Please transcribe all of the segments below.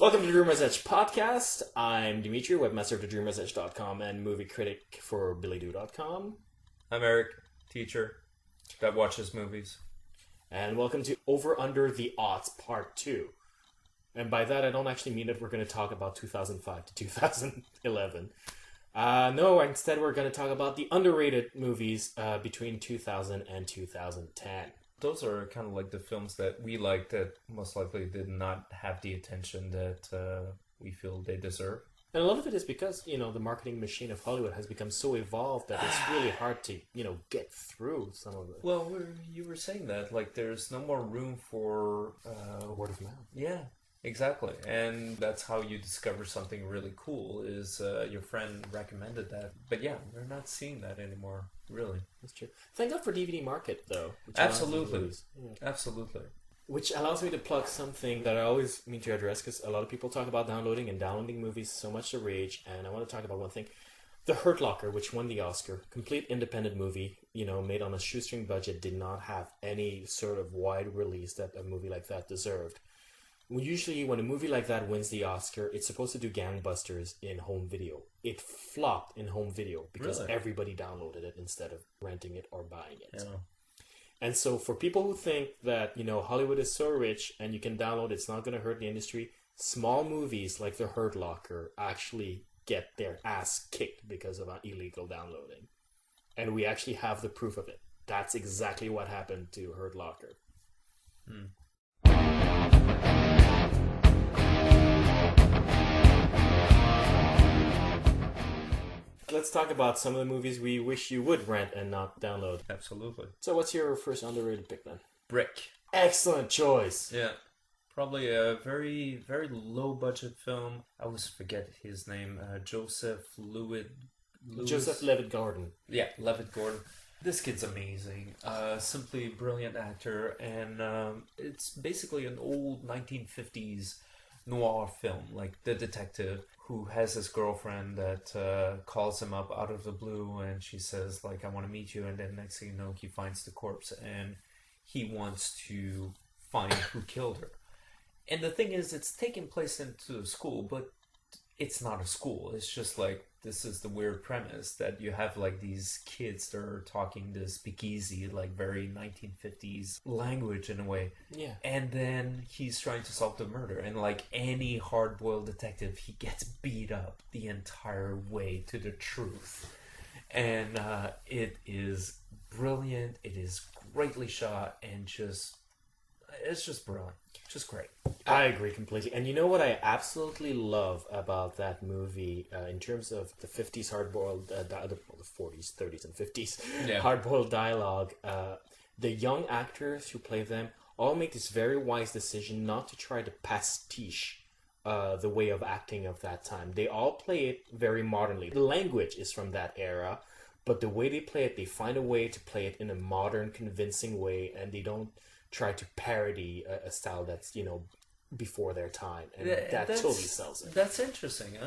Welcome to Dreamer's Edge Podcast. I'm Dimitri, webmaster of DreamersEdge.com and movie critic for BillyDo.com. I'm Eric, teacher that watches movies. And welcome to Over Under the Aughts Part 2. And by that, I don't actually mean that we're going to talk about 2005 to 2011. No, instead we're going to talk about the underrated movies between 2000 and 2010. Those are kind of like the films that we like that most likely did not have the attention that we feel they deserve. And a lot of it is because, the marketing machine of Hollywood has become so evolved that it's really hard to, get through some of it. Well, you were saying that, like, there's no more room for... word of mouth. Yeah, exactly. And that's how you discover something really cool, is your friend recommended that. But yeah, we're not seeing that anymore, really. That's true. Thank God for DVD Market, though. Absolutely. Absolutely. Which allows me to plug something that I always mean to address, because a lot of people talk about downloading and downloading movies so much the rage, and I want to talk about one thing. The Hurt Locker, which won the Oscar, complete independent movie, made on a shoestring budget, did not have any sort of wide release that a movie like that deserved. Usually, when a movie like that wins the Oscar, it's supposed to do gangbusters in home video. It flopped in home video because everybody downloaded it instead of renting it or buying it. Yeah. And so for people who think that, Hollywood is so rich and you can download, it's not going to hurt the industry, small movies like The Hurt Locker actually get their ass kicked because of illegal downloading. And we actually have the proof of it. That's exactly what happened to Hurt Locker. Let's talk about some of the movies we wish you would rent and not download. Absolutely. So what's your first underrated pick then? Brick. Excellent choice. Yeah. Probably a very, very low budget film. I always forget his name. Joseph Levitt Gordon. Yeah, Levitt Gordon. This kid's amazing. Simply brilliant actor. And it's basically an old 1950s noir film. Like the detective who has this girlfriend that calls him up out of the blue, and she says, like, I want to meet you, and then next thing you know, he finds the corpse, and he wants to find who killed her. And the thing is, it's taking place into a school, but it's not a school. It's just like, this is the weird premise that you have like these kids that are talking this speakeasy, like very 1950s language in a way. Yeah. And then he's trying to solve the murder. And like any hard-boiled detective, he gets beat up the entire way to the truth. And it is brilliant. It is greatly shot and it's just brilliant. Just great. I agree completely. And you know what I absolutely love about that movie in terms of the 50s hard-boiled, the 40s, 30s, and 50s hard-boiled dialogue, the young actors who play them all make this very wise decision not to try to pastiche the way of acting of that time. They all play it very modernly. The language is from that era, but the way they play it, they find a way to play it in a modern, convincing way, and they don't try to parody a style that's, before their time. And that totally sells it. That's interesting.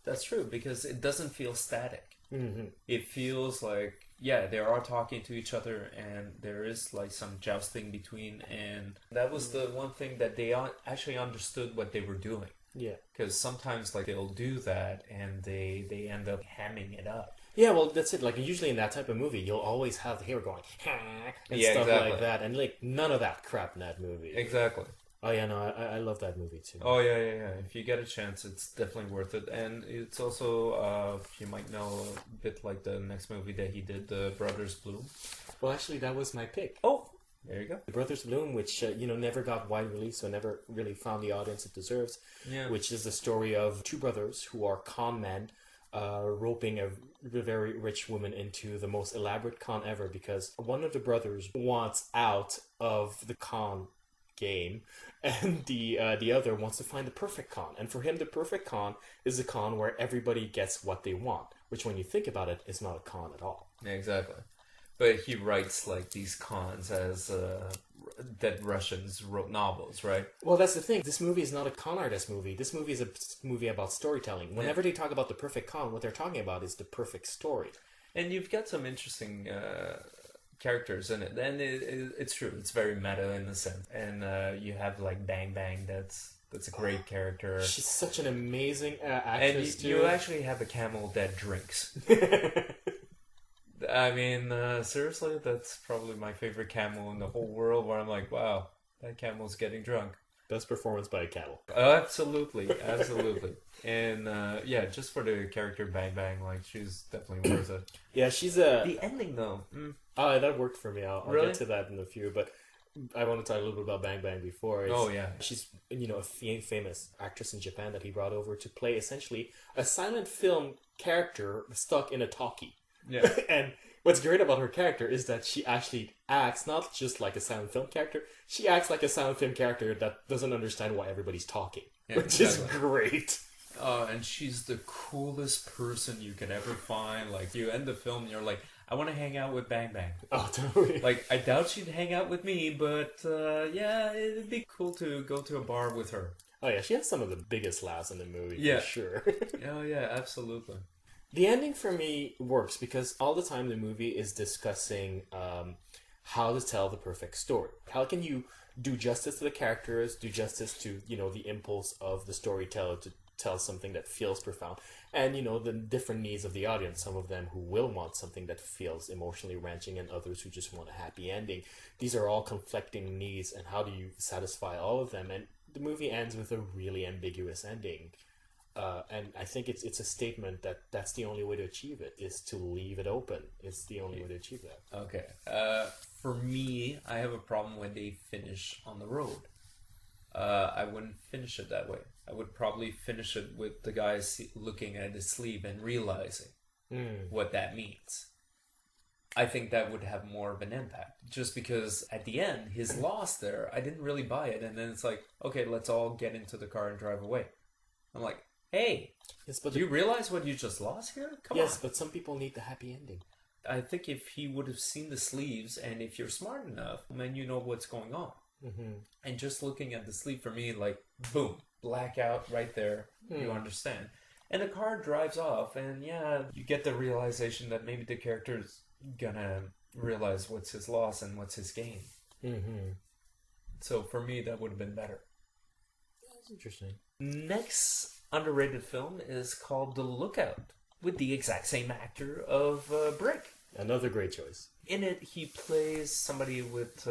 That's true, because it doesn't feel static. Mm-hmm. It feels like, they are talking to each other, and there is like some jousting between, and that was the one thing that they actually understood what they were doing. Yeah. Because sometimes like they'll do that, and they end up hamming it up. Yeah, well, that's it. Like, usually in that type of movie, you'll always have the hero going, and stuff exactly. like that. And, like, none of that crap in that movie. Exactly. Oh, yeah, no, I love that movie, too. Oh, yeah. If you get a chance, it's definitely worth it. And it's also, you might know, a bit like the next movie that he did, The Brothers Bloom. Well, actually, that was my pick. Oh, there you go. The Brothers Bloom, which, never got wide release, so never really found the audience it deserves. Yeah. Which is the story of two brothers who are con men, roping a very rich woman into the most elaborate con ever, because one of the brothers wants out of the con game, and the other wants to find the perfect con. And for him, the perfect con is a con where everybody gets what they want, which, when you think about it, is not a con at all. Yeah, exactly. But he writes like these cons as that Russians wrote novels, right? Well, that's the thing. This movie is not a con artist movie. This movie is a movie about storytelling. Whenever they talk about the perfect con, what they're talking about is the perfect story. And you've got some interesting characters in it. And it's true. It's very meta in a sense. And you have like Bang Bang that's That's a great character. She's such an amazing And actress, too. you actually have a camel that drinks. I mean, seriously, that's probably my favorite camel in the whole world, where I'm like, wow, that camel's getting drunk. Best performance by a camel. Absolutely, absolutely. And yeah, just for the character Bang Bang, like, she's definitely worth it. Yeah, she's a... The ending, though. Oh, that worked for me. I'll Really? get to that in a few, but I want to talk a little bit about Bang Bang before. Oh, yeah. She's, a famous actress in Japan that he brought over to play essentially a silent film character stuck in a talkie. Yeah. And what's great about her character is that she actually acts not just like a silent film character, she acts like a silent film character that doesn't understand why everybody's talking, which is great. And she's the coolest person you could ever find. Like, you end the film and you're like, I want to hang out with Bang Bang. Oh, totally. Like, I doubt she'd hang out with me, but yeah, it'd be cool to go to a bar with her. Oh, yeah, she has some of the biggest laughs in the movie, for sure. Oh, yeah, absolutely. The ending for me works because all the time the movie is discussing how to tell the perfect story. How can you do justice to the characters, do justice to, the impulse of the storyteller to tell something that feels profound, and, the different needs of the audience. Some of them who will want something that feels emotionally wrenching, and others who just want a happy ending. These are all conflicting needs, and how do you satisfy all of them? And the movie ends with a really ambiguous ending. And I think it's a statement that's the only way to achieve it, is to leave it open. It's the only way to achieve that. Okay. For me, I have a problem when they finish on the road. I wouldn't finish it that way. I would probably finish it with the guy looking at his sleeve and realizing what that means. I think that would have more of an impact. Just because at the end, his loss there, I didn't really buy it. And then it's like, okay, let's all get into the car and drive away. I'm like, hey, yes, but do you realize what you just lost here? Come on. Yes, but some people need the happy ending. I think if he would have seen the sleeves, and if you're smart enough, then you know what's going on. Mm-hmm. And just looking at the sleeve for me, like, boom, blackout right there. You understand. And the car drives off, and yeah, you get the realization that maybe the character's gonna realize what's his loss and what's his gain. Mm-hmm. So for me, that would have been better. That's interesting. Next underrated film is called The Lookout, with the exact same actor of Brick. Another great choice. In it, he plays somebody with...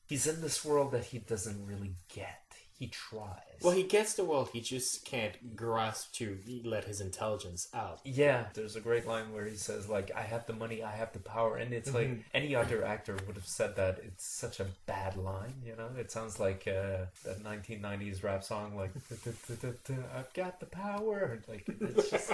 he's in this world that he doesn't really get. He tries. Well, he gets the world, he just can't grasp to let his intelligence out. Yeah, there's a great line where he says, like, I have the money, I have the power. And it's like, any other actor would have said that. It's such a bad line, It sounds like that 1990s rap song, like, I've got the power. Like, it's just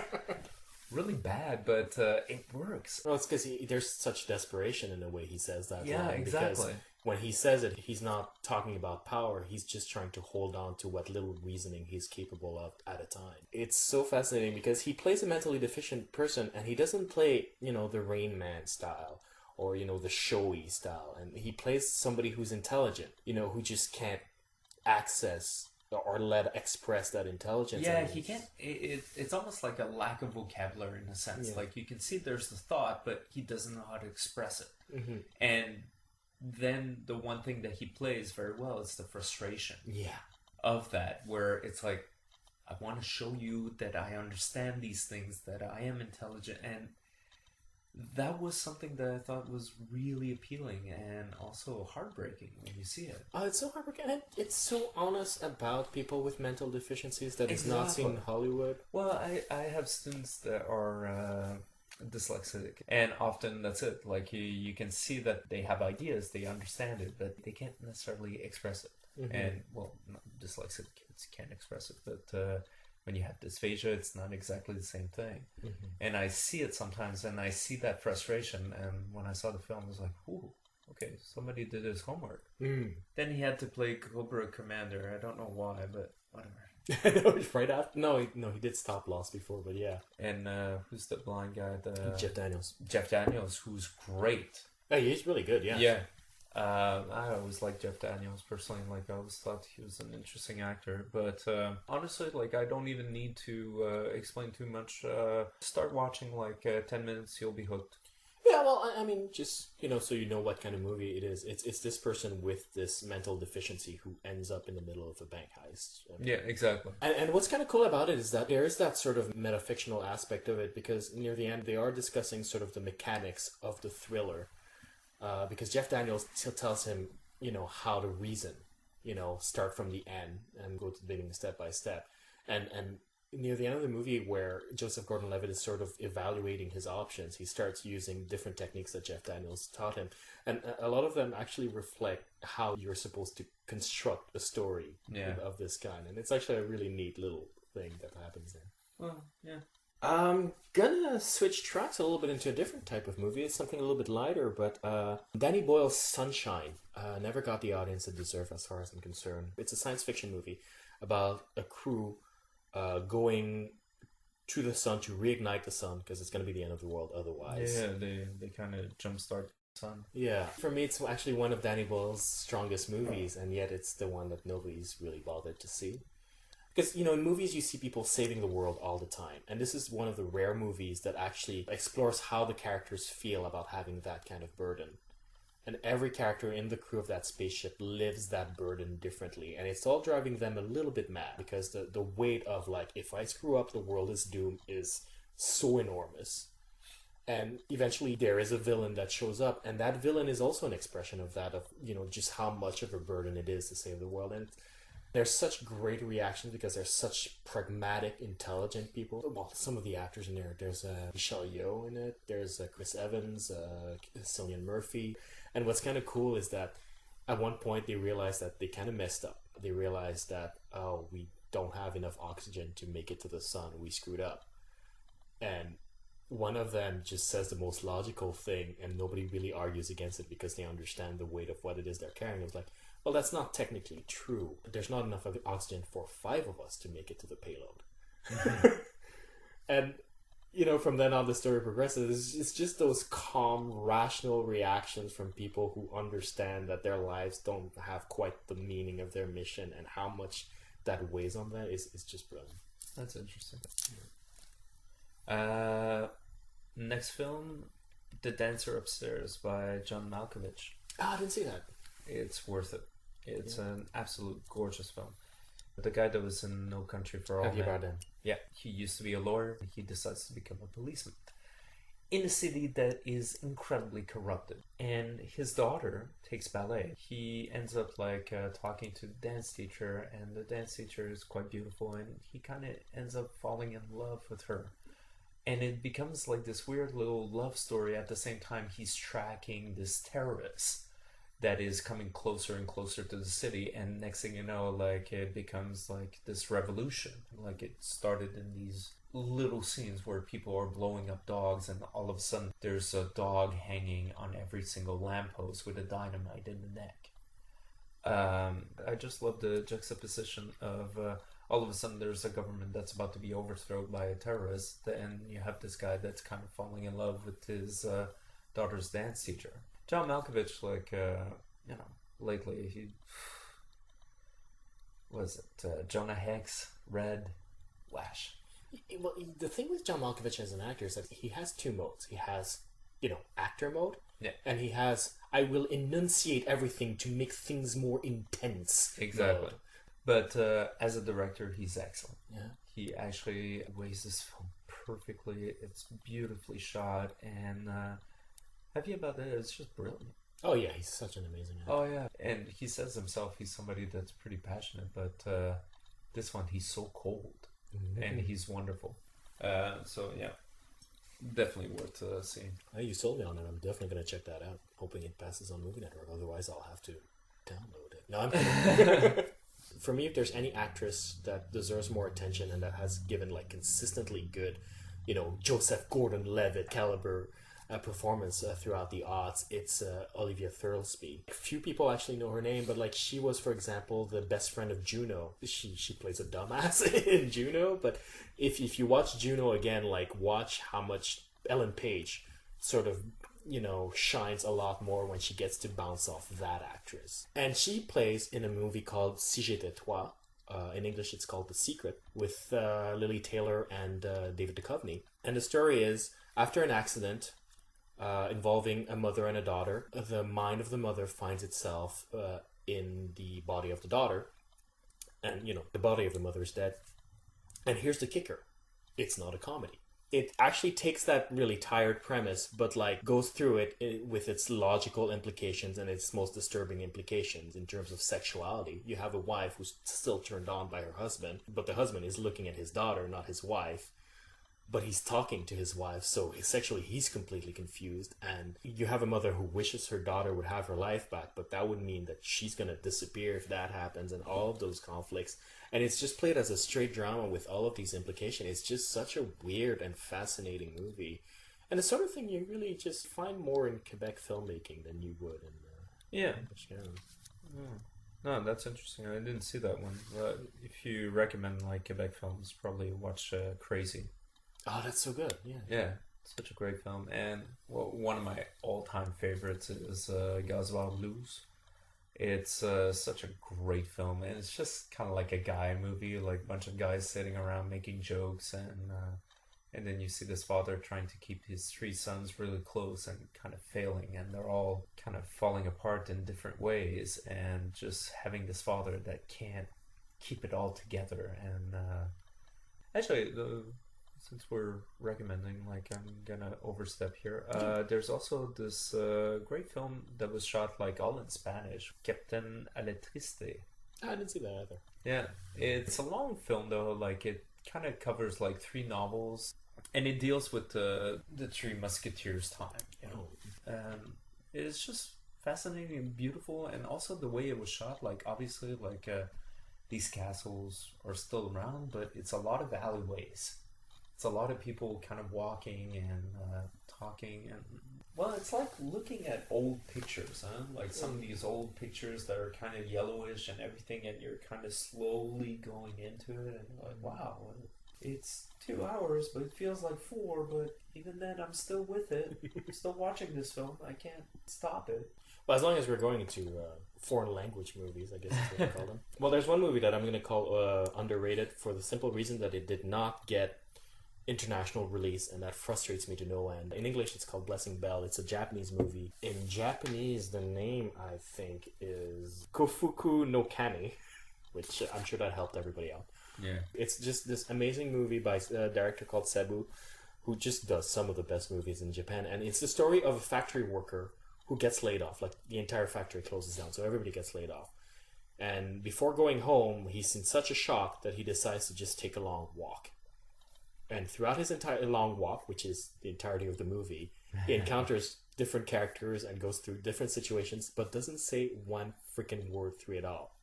really bad, but it works. Well, it's because there's such desperation in the way he says that line. Yeah, exactly. Because when he says it, he's not talking about power. He's just trying to hold on to what little reasoning he's capable of at a time. It's so fascinating because he plays a mentally deficient person, and he doesn't play, the Rain Man style or, the showy style. And he plays somebody who's intelligent, who just can't access or express that intelligence. Yeah, he can't. It's almost like a lack of vocabulary in a sense. Yeah. Like, you can see there's the thought, but he doesn't know how to express it. Mm-hmm. And then the one thing that he plays very well is the frustration of that, where it's like, I want to show you that I understand these things, that I am intelligent. And that was something that I thought was really appealing and also heartbreaking when you see it. It's so heartbreaking, and it's so honest about people with mental deficiencies that is not seen in Hollywood. Well, I have students that are dyslexic, and often that's it. Like, you can see that they have ideas, they understand it, but they can't necessarily express it. Mm-hmm. And, well, dyslexic kids can't express it, but when you have dysphagia, it's not exactly the same thing. Mm-hmm. And I see it sometimes, and I see that frustration, and when I saw the film, I was like, ooh, okay, somebody did his homework. Then he had to play Cobra Commander. I don't know why, but whatever. Right after? No, he did Stop Loss before, but yeah. And who's the blind guy? Jeff Daniels. Jeff Daniels, who's great. Hey, he's really good, yeah. Yeah. I always liked Jeff Daniels personally. Like, I always thought he was an interesting actor. But honestly, like, I don't even need to explain too much. Start watching, like, 10 minutes, you'll be hooked. Yeah, well, I mean, just so you know what kind of movie it is. It's this person with this mental deficiency who ends up in the middle of a bank heist. I mean, Yeah, exactly. and what's kind of cool about it is that there is that sort of metafictional aspect of it because near the end they are discussing sort of the mechanics of the thriller. Because Jeff Daniels tells him, how to reason, start from the end and go to the beginning step by step, and near the end of the movie where Joseph Gordon-Levitt is sort of evaluating his options, he starts using different techniques that Jeff Daniels taught him, and a lot of them actually reflect how you're supposed to construct a story of this kind, and it's actually a really neat little thing that happens there. Well, yeah. I'm gonna switch tracks a little bit into a different type of movie. It's something a little bit lighter, but Danny Boyle's Sunshine never got the audience it deserved as far as I'm concerned. It's a science fiction movie about a crew going to the sun to reignite the sun because it's going to be the end of the world otherwise. Yeah, they kind of jumpstart the sun. Yeah, for me, it's actually one of Danny Boyle's strongest movies, and yet it's the one that nobody's really bothered to see. Because, in movies you see people saving the world all the time. And this is one of the rare movies that actually explores how the characters feel about having that kind of burden. And every character in the crew of that spaceship lives that burden differently. And it's all driving them a little bit mad. Because the weight of, like, if I screw up, the world is doomed is so enormous. And eventually there is a villain that shows up. And that villain is also an expression of that, of, just how much of a burden it is to save the world. And there's such great reactions because they're such pragmatic, intelligent people. Well, some of the actors in there, there's Michelle Yeoh in it, there's Chris Evans, Cillian Murphy. And what's kind of cool is that at one point they realized that they kind of messed up. They realized that, we don't have enough oxygen to make it to the sun. We screwed up. And one of them just says the most logical thing and nobody really argues against it because they understand the weight of what it is they're carrying. It's like, well, that's not technically true. There's not enough oxygen for 5 of us to make it to the payload. Mm-hmm. And, from then on the story progresses. It's just those calm, rational reactions from people who understand that their lives don't have quite the meaning of their mission and how much that weighs on them is just brilliant. That's interesting. Next film, The Dancer Upstairs by John Malkovich. I didn't see that. It's worth it. It's an absolute gorgeous film. The guy that was in No Country for Old Men. Yeah, he used to be a lawyer. He decides to become a policeman in a city that is incredibly corrupted. And his daughter takes ballet. He ends up talking to the dance teacher, and the dance teacher is quite beautiful, and he kind of ends up falling in love with her. And it becomes like this weird little love story. At the same time, he's tracking this terrorist that is coming closer and closer to the city, and next thing you know, it becomes like this revolution. Like, it started in these little scenes where people are blowing up dogs, and all of a sudden there's a dog hanging on every single lamppost with a dynamite in the neck. I just love the juxtaposition of all of a sudden there's a government that's about to be overthrown by a terrorist, and you have this guy that's kind of falling in love with his daughter's dance teacher. John Malkovich, lately he was it Jonah Hex, Red, Lash. Well, the thing with John Malkovich as an actor is that he has 2 modes. He has, actor mode, and he has I will enunciate everything to make things more intense. Exactly. Mode. But as a director, he's excellent. Yeah. He actually weighs this film perfectly. It's beautifully shot, and heavy about it. It's just brilliant. Oh yeah, he's such an amazing actor. Oh yeah, and he says himself he's somebody that's pretty passionate, but this one he's so cold, and he's wonderful. So yeah, definitely worth seeing. You sold me on it. I'm definitely gonna check that out. Hoping it passes on Movie Network. Otherwise, I'll have to download it. No, I'm kidding. For me, if there's any actress that deserves more attention and that has given consistently good, Joseph Gordon-Levitt caliber performance throughout the aughts, it's Olivia Thirlby. Few people actually know her name, but she was, for example, the best friend of Juno. She plays a dumbass in Juno, but if you watch Juno again, watch how much Ellen Page sort of shines a lot more when she gets to bounce off that actress. And she plays in a movie called Si J'étais Toi. In English, it's called The Secret, with Lily Taylor and David Duchovny. And the story is, after an accident, involving a mother and a daughter. The mind of the mother finds itself in the body of the daughter, and the body of the mother is dead. And here's the kicker: it's not a comedy. It actually takes that really tired premise, but like goes through it with its logical implications and its most disturbing implications in terms of sexuality. You have a wife who's still turned on by her husband, but the husband is looking at his daughter, not his wife. But he's talking to his wife, so sexually he's completely confused. And you have a mother who wishes her daughter would have her life back, but that would mean that she's going to disappear if that happens, and all of those conflicts. And it's just played as a straight drama with all of these implications. It's just such a weird and fascinating movie. And the sort of thing you really just find more in Quebec filmmaking than you would in English. No, that's interesting. I didn't see that one. If you recommend like Quebec films, probably watch Crazy. Oh, that's so good. Yeah, such a great film. And one of my all-time favorites is Gasoil Blues. It's such a great film, and it's just kind of like a guy movie, like a bunch of guys sitting around making jokes, and then you see this father trying to keep his three sons really close and kind of failing, and they're all kind of falling apart in different ways, and just having this father that can't keep it all together. And actually, since we're recommending, like, I'm gonna overstep here. There's also this great film that was shot like all in Spanish, Captain Aletriste. I didn't see that either. Yeah, it's a long film though. Like, it kind of covers like 3 novels, and it deals with the Three Musketeers time. It's just fascinating and beautiful, and also the way it was shot. Like, obviously, like these castles are still around, but it's a lot of alleyways. It's a lot of people kind of walking and talking, and well, it's like looking at old pictures, huh? Like some of these old pictures that are kind of yellowish and everything, and you're kind of slowly going into it, and you're like, wow, it's 2 hours, but it feels like 4. But even then, I'm still with it. I'm still watching this film. I can't stop it. Well, as long as we're going into foreign language movies, I guess that's what we call them. Well, there's one movie that I'm going to call underrated for the simple reason that it did not get international release, and that frustrates me to no end. In English, it's called Blessing Bell. It's a Japanese movie. In Japanese, the name, I think, is Kofuku no Kami, which I'm sure that helped everybody out. Yeah. It's just this amazing movie by a director called Cebu, who just does some of the best movies in Japan. And it's the story of a factory worker who gets laid off. Like, the entire factory closes down, so everybody gets laid off. And before going home, he's in such a shock that he decides to just take a long walk. And throughout his entire long walk, which is the entirety of the movie, he encounters different characters and goes through different situations, but doesn't say one freaking word through it all.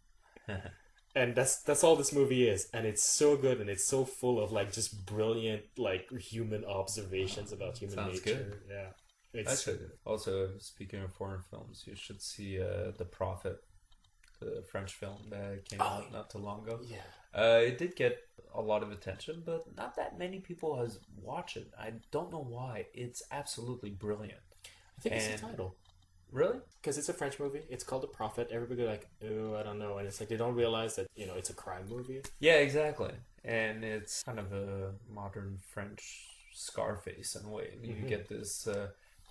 And that's all this movie is, and it's so good, and it's so full of like just brilliant like human observations about human Sounds nature. Good. Yeah, it's also, speaking of foreign films, you should see The Prophet, the French film that came out not too long ago. Yeah, it did get a lot of attention, but not that many people has watched it. I don't know why. It's absolutely brilliant. I think it's the title. Really? Because it's a French movie. It's called The Prophet. Everybody like, oh, I don't know. And it's like they don't realize that, it's a crime movie. Yeah, exactly. And it's kind of a modern French Scarface in a way. You get this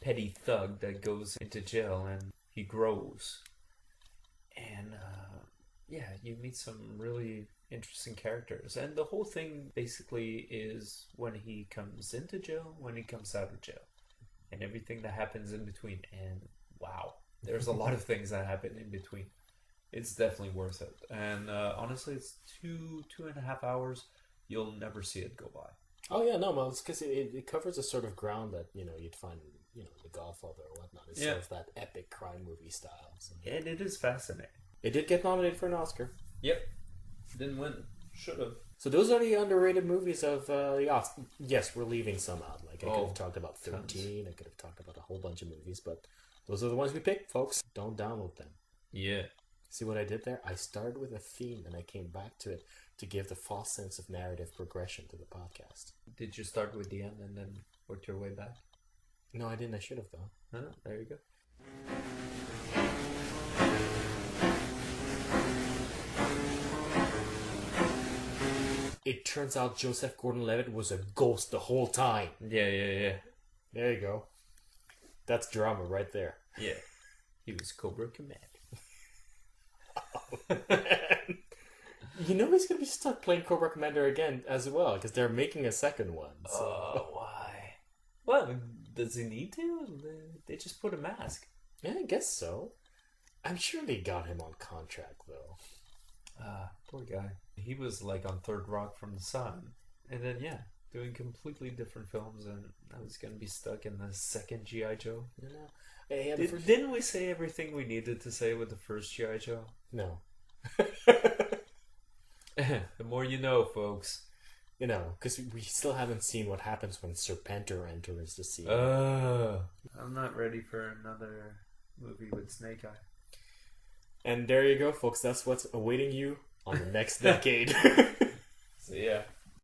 petty thug that goes into jail and he grows. And, you meet some really interesting characters. And the whole thing basically is when he comes into jail, when he comes out of jail. And everything that happens in between. And wow, there's a lot of things that happen in between. It's definitely worth it. And honestly, it's 2.5 hours. You'll never see it go by. Oh yeah, no, well, it's because it covers a sort of ground that you'd find The Godfather or whatnot. It's sort of that epic crime movie style. So. And it is fascinating. It did get nominated for an Oscar. Yep, didn't win. Should have. So those are the underrated movies of the Aughts. Yes, we're leaving some out. Like I could have talked about 13. Tons. I could have talked about a whole bunch of movies, but those are the ones we picked, folks. Don't download them. Yeah. See what I did there? I started with a theme and I came back to it to give the false sense of narrative progression to the podcast. Did you start with the end and then work your way back? No, I didn't. I should have, though. Oh, there you go. It turns out Joseph Gordon-Levitt was a ghost the whole time. Yeah. There you go. That's drama right there. Yeah. He was Cobra Commander. You know he's gonna be stuck playing Cobra Commander again as well because they're making a second one. So. Why? Well, does he need to? They just put a mask. Yeah, I guess so. I'm sure they got him on contract though. Poor guy. He was like on Third Rock from the Sun, and then doing completely different films, and I was gonna be stuck in the second GI Joe. You know, hey, didn't we say everything we needed to say with the first GI Joe? No. The more you know, folks. You know, because we still haven't seen what happens when Serpentor enters the scene. I'm not ready for another movie with Snake Eye. And there you go, folks. That's what's awaiting you on the next decade. See ya.